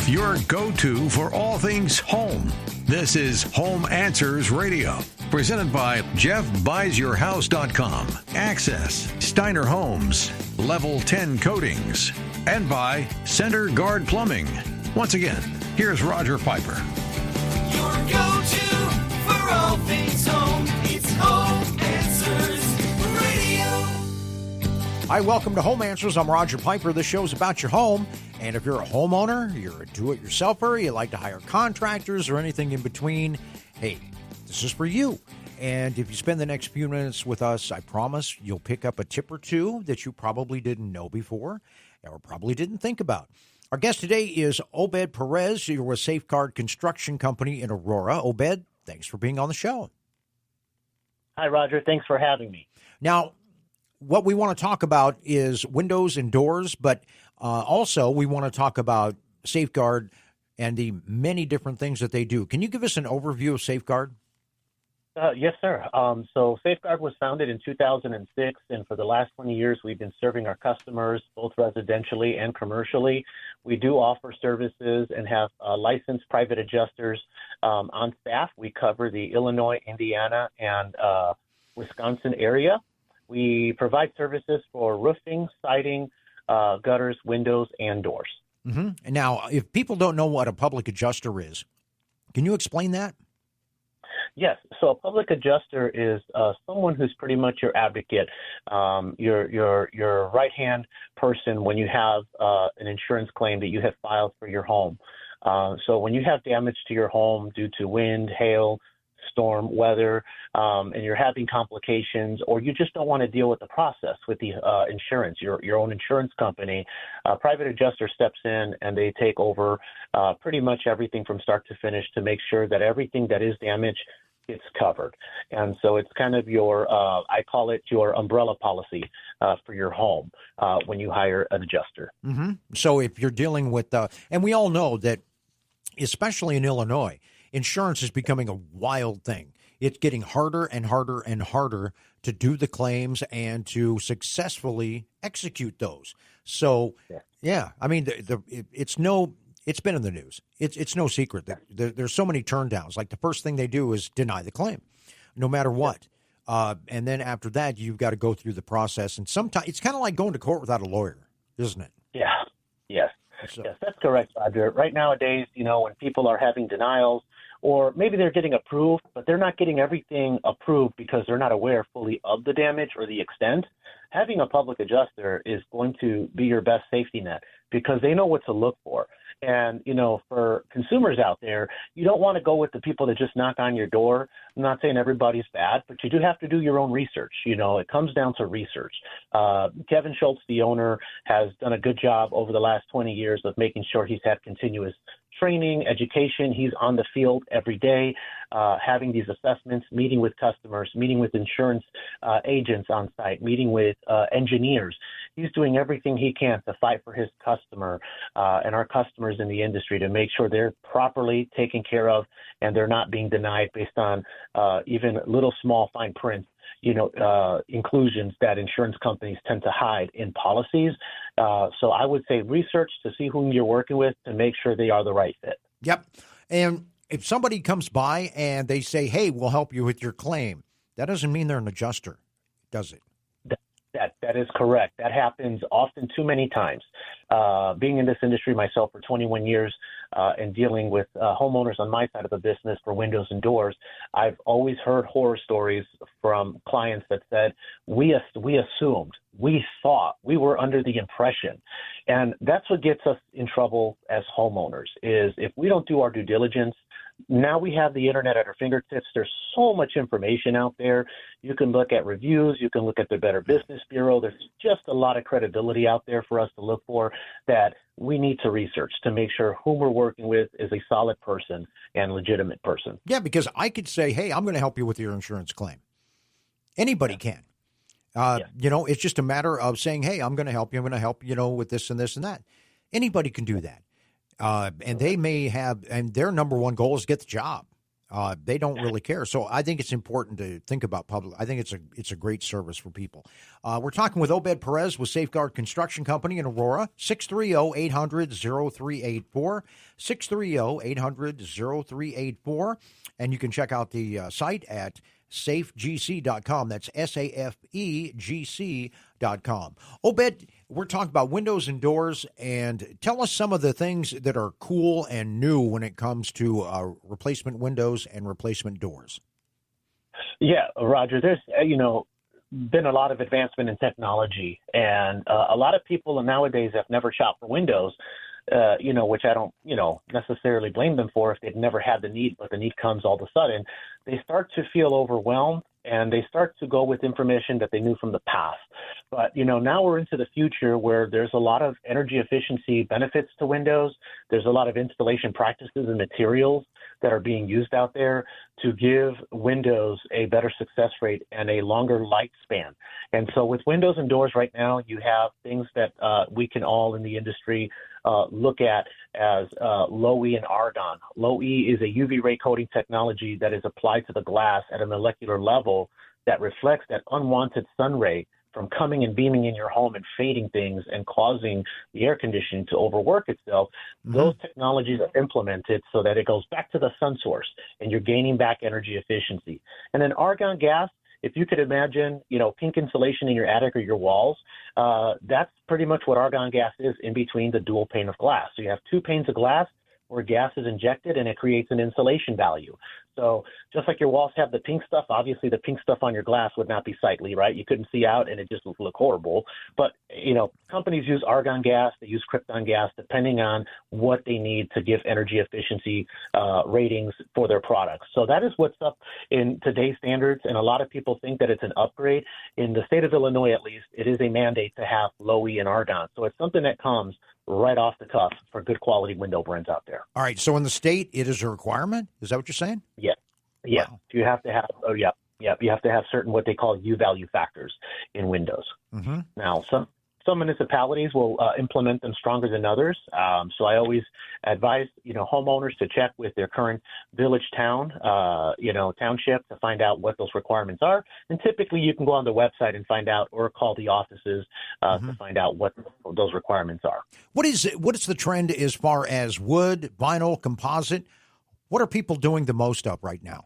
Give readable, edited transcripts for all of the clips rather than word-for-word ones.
your go-to for all things home. This is Home Answers Radio, presented by JeffBuysYourHouse.com, Access, Steiner Homes, Level 10 Coatings, and by Center Guard Plumbing. Once again, here's Roger Piper. Your go-to for all things home. It's Home Answers Radio. Hi, welcome to Home Answers. I'm Roger Piper. This show's about your home. And if you're a homeowner, you're a do-it-yourselfer, you like to hire contractors or anything in between, hey, this is for you. And if you spend the next few minutes with us, I promise you'll pick up a tip or two that you probably didn't know before or probably didn't think about. Our guest today is Obed Perez. You're with Safeguard Construction Company in Aurora. Obed, thanks for being on the show. Hi, Roger. Thanks for having me. Now, what we want to talk about is windows and doors, but also we want to talk about Safeguard and the many different things that they do. Can you give us an overview of Safeguard? Yes, sir. So Safeguard was founded in 2006, and for the last 20 years, we've been serving our customers both residentially and commercially. We do offer services and have licensed private adjusters on staff. We cover the Illinois, Indiana, and Wisconsin area. We provide services for roofing, siding, gutters, windows, and doors. Mm-hmm. And now, if people don't know what a public adjuster is, can you explain that? Yes. So a public adjuster is someone who's pretty much your advocate, your right-hand person when you have an insurance claim that you have filed for your home. So when you have damage to your home due to wind, hail, storm, weather, and you're having complications, or you just don't want to deal with the process with the insurance, your own insurance company, a private adjuster steps in and they take over pretty much everything from start to finish to make sure that everything that is damaged gets covered. And so it's kind of your, I call it your umbrella policy for your home when you hire an adjuster. Mm-hmm. So if you're dealing with, and we all know that, especially in Illinois, insurance is becoming a wild thing. It's getting harder and harder and harder to do the claims and to successfully execute those. So, yeah, I mean, it's been in the news. It's no secret that there's so many turndowns. Like the first thing they do is deny the claim, no matter what. And then after that, you've got to go through the process. And sometimes it's kind of like going to court without a lawyer, isn't it? Yeah. Yes. So. Yes, that's correct, Roger. Right nowadays, when people are having denials, or maybe they're getting approved, but they're not getting everything approved because they're not aware fully of the damage or the extent, having a public adjuster is going to be your best safety net because they know what to look for. And, for consumers out there, you don't want to go with the people that just knock on your door. I'm not saying everybody's bad, but you do have to do your own research. It comes down to research. Kevin Schultz, the owner, has done a good job over the last 20 years of making sure he's had continuous training, education. He's on the field every day, having these assessments, meeting with customers, meeting with insurance agents on site, meeting with engineers. He's doing everything he can to fight for his customer and our customers in the industry to make sure they're properly taken care of and they're not being denied based on even little small fine print, inclusions that insurance companies tend to hide in policies. So I would say research to see whom you're working with to make sure they are the right fit. Yep. And if somebody comes by and they say, hey, we'll help you with your claim, that doesn't mean they're an adjuster, does it? That is correct. That happens often too many times. Being in this industry myself for 21 years and dealing with homeowners on my side of the business for windows and doors, I've always heard horror stories from clients that said, we assumed, we thought, we were under the impression. And that's what gets us in trouble as homeowners is if we don't do our due diligence. Now we have the internet at our fingertips. There's so much information out there. You can look at reviews. You can look at the Better Business Bureau. There's just a lot of credibility out there for us to look for that we need to research to make sure whom we're working with is a solid person and legitimate person. Yeah, because I could say, hey, I'm going to help you with your insurance claim. Anybody can. It's just a matter of saying, hey, I'm going to help you. I'm going to help, with this and this and that. Anybody can do that. And they may have, and their number one goal is get the job. They don't really care. So I think it's important to think about public. I think it's a great service for people. We're talking with Obed Perez with Safeguard Construction Company in Aurora, 630-800-0384, 630-800-0384. And you can check out the site at safegc.com. That's SAFEGC.com. Obed, we're talking about windows and doors, and tell us some of the things that are cool and new when it comes to replacement windows and replacement doors. Yeah, Roger, there's, been a lot of advancement in technology, and a lot of people nowadays have never shopped for windows, which I don't, necessarily blame them for if they've never had the need, but the need comes all of a sudden. They start to feel overwhelmed, and they start to go with information that they knew from the past. But, now we're into the future where there's a lot of energy efficiency benefits to windows. There's a lot of installation practices and materials that are being used out there to give windows a better success rate and a longer lifespan. And so with windows and doors right now, you have things that we can all in the industry look at as low E and argon. Low E is a UV ray coating technology that is applied to the glass at a molecular level that reflects that unwanted sun ray from coming and beaming in your home and fading things and causing the air conditioning to overwork itself. Those technologies are implemented so that it goes back to the sun source and you're gaining back energy efficiency. And then argon gas, if you could imagine, pink insulation in your attic or your walls, that's pretty much what argon gas is in between the dual pane of glass. So you have two panes of glass where gas is injected and it creates an insulation value. So just like your walls have the pink stuff, obviously the pink stuff on your glass would not be sightly, right? You couldn't see out and it just would look horrible. But, companies use argon gas, they use krypton gas, depending on what they need to give energy efficiency ratings for their products. So that is what's up in today's standards. And a lot of people think that it's an upgrade. In the state of Illinois, at least, it is a mandate to have low E and argon. So it's something that comes right off the cuff for good quality window brands out there. All right. So in the state, it is a requirement? Is that what you're saying? Yeah. Yeah. Wow. You have to have, you have to have certain what they call U value factors in windows. Mm-hmm. Now, some municipalities will implement them stronger than others. So I always advise, homeowners to check with their current village, town, township to find out what those requirements are. And typically you can go on the website and find out or call the offices to find out what those requirements are. What is the trend as far as wood, vinyl, composite? What are people doing the most of right now?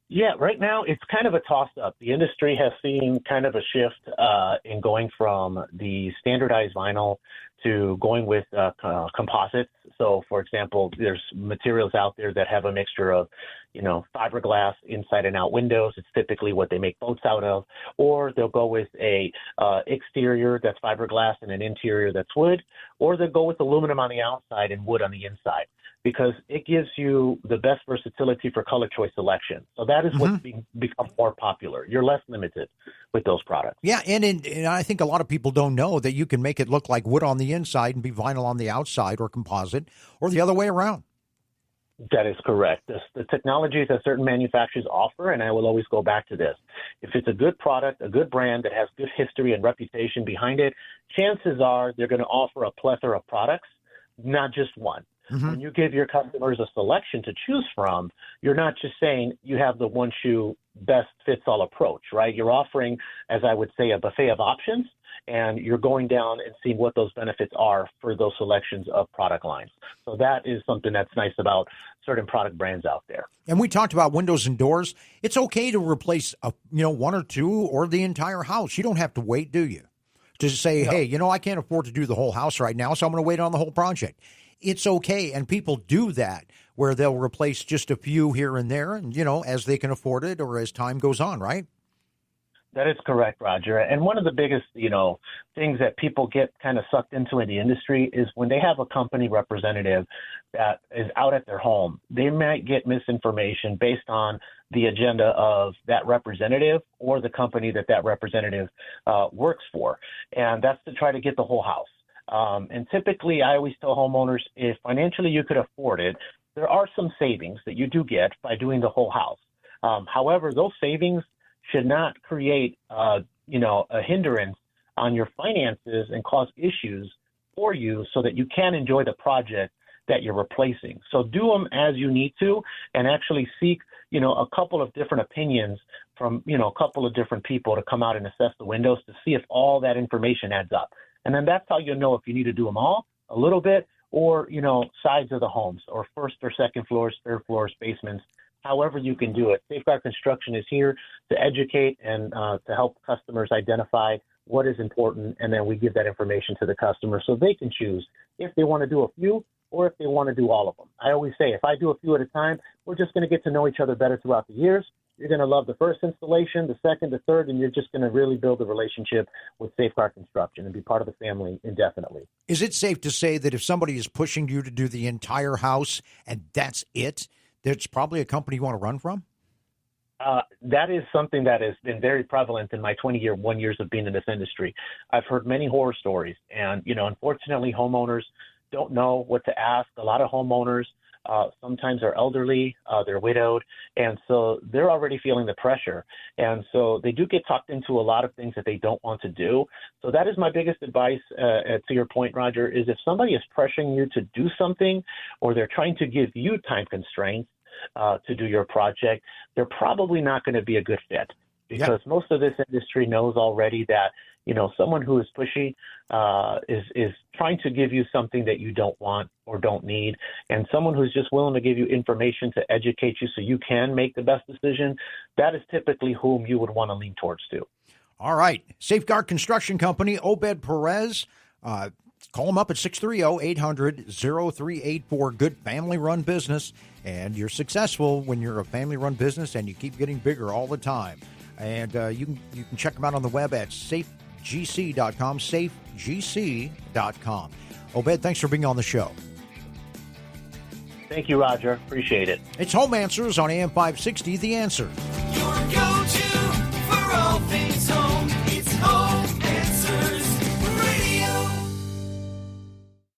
Yeah, right now it's kind of a toss-up. The industry has seen kind of a shift in going from the standardized vinyl to going with composites. So, for example, there's materials out there that have a mixture of, fiberglass inside and out windows. It's typically what they make boats out of. Or they'll go with a exterior that's fiberglass and an interior that's wood. Or they'll go with aluminum on the outside and wood on the inside, because it gives you the best versatility for color choice selection. So that is what's become more popular. You're less limited with those products. Yeah, and I think a lot of people don't know that you can make it look like wood on the inside and be vinyl on the outside, or composite, or the other way around. That is correct. The technologies that certain manufacturers offer, and I will always go back to this, if it's a good product, a good brand that has good history and reputation behind it, chances are they're going to offer a plethora of products, not just one. When you give your customers a selection to choose from, you're not just saying you have the one shoe best fits all approach, right? You're offering, as I would say, a buffet of options, and you're going down and seeing what those benefits are for those selections of product lines. So that is something that's nice about certain product brands out there. And we talked about windows and doors. It's okay to replace one or two or the entire house. You don't have to wait, do you? To say, hey, I can't afford to do the whole house right now, so I'm going to wait on the whole project. It's okay, and people do that, where they'll replace just a few here and there, and as they can afford it or as time goes on, right? That is correct, Roger. And one of the biggest, things that people get kind of sucked into in the industry is when they have a company representative that is out at their home, they might get misinformation based on the agenda of that representative or the company that representative works for. And that's to try to get the whole house. And typically, I always tell homeowners, if financially you could afford it, there are some savings that you do get by doing the whole house. However, those savings should not create, a hindrance on your finances and cause issues for you, so that you can enjoy the project that you're replacing. So do them as you need to, and actually seek, a couple of different opinions from, a couple of different people to come out and assess the windows to see if all that information adds up. And then that's how you'll know if you need to do them all, a little bit, or, sides of the homes, or first or second floors, third floors, basements, however you can do it. Safeguard Construction is here to educate and to help customers identify what is important, and then we give that information to the customer so they can choose if they want to do a few or if they want to do all of them. I always say, if I do a few at a time, we're just going to get to know each other better throughout the years. You're going to love the first installation, the second, the third, and you're just going to really build a relationship with Safeguard Construction and be part of the family indefinitely. Is it safe to say that if somebody is pushing you to do the entire house and that's it, that's probably a company you want to run from? That is something that has been very prevalent in my 21 years of being in this industry. I've heard many horror stories, and, unfortunately, homeowners don't know what to ask. A lot of homeowners sometimes are elderly, they're widowed, and so they're already feeling the pressure. And so they do get talked into a lot of things that they don't want to do. So that is my biggest advice, to your point, Roger, is if somebody is pressuring you to do something, or they're trying to give you time constraints to do your project, they're probably not going to be a good fit, because most of this industry knows already that, someone who is pushy is trying to give you something that you don't want or don't need. And someone who's just willing to give you information to educate you so you can make the best decision, that is typically whom you would want to lean towards too. All right. Safeguard Construction Company, Obed Perez. Call them up at 630-800-0384. Good family-run business, and you're successful when you're a family-run business and you keep getting bigger all the time. And you can check them out on the web at safegc.com, safegc.com. Obed, thanks for being on the show. Thank you, Roger. Appreciate it. It's Home Answers on AM 560, The Answer.